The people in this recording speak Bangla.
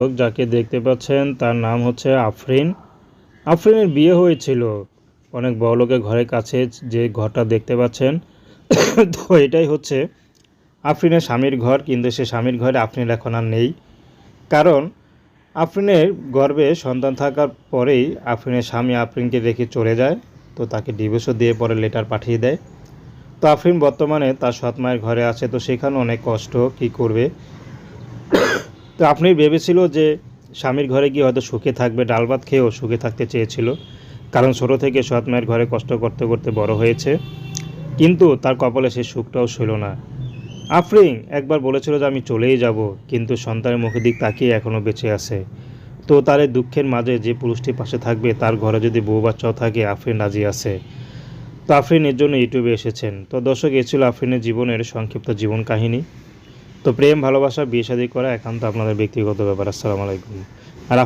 যাকে দেখতে পাচ্ছেন তার নাম হচ্ছে আফরিন। আফরিনের বিয়ে হয়েছিল অনেক বড়লোকের ঘরের কাছে, যে ঘরটা দেখতে পাচ্ছেন। তো এটাই হচ্ছে আফরিনের স্বামীর ঘর, কিন্তু সে স্বামীর ঘরে আফরিন এখন আর নেই। কারণ আফরিনের গর্ভে সন্তান থাকার পরেই আফরিনের স্বামী আফরিনকে রেখে চলে যায়। তো তাকে ডিভোর্সও দিয়ে পরে লেটার পাঠিয়ে দেয়। তো আফরিন বর্তমানে তার সৎ মায়ের ঘরে আছে, তো সেখানে অনেক কষ্ট, কী করবে। তো আপনি ভেবেছিল যে স্বামীর ঘরে গিয়ে হয়তো সুখে থাকবে, ডাল ভাত খেয়েও সুখে থাকতে চেয়েছিল, কারণ ছোটো থেকে সৎ মায়ের ঘরে কষ্ট করতে করতে বড় হয়েছে। কিন্তু তার কপালে সে সুখটাও ছিল না। আফরিন একবার বলেছিল যে আমি চলেই যাব, কিন্তু সন্তানের মুখের দিক তাকিয়ে এখনও বেঁচে আছে। তো তার এই দুঃখের মাঝে যে পুরুষটি পাশে থাকবে, তার ঘরে যদি বউ বাচ্চাও থাকে, আফরিন রাজি আছে। তো আফরিন এর জন্য ইউটিউবে এসেছেন। তো দর্শক, এ ছিল আফরিনের জীবনের সংক্ষিপ্ত জীবন কাহিনী। তো প্রেম, ভালোবাসা, বিয়ে শাদী করা একান্ত আপনাদের ব্যক্তিগত ব্যাপার। আসসালামু আলাইকুম। আর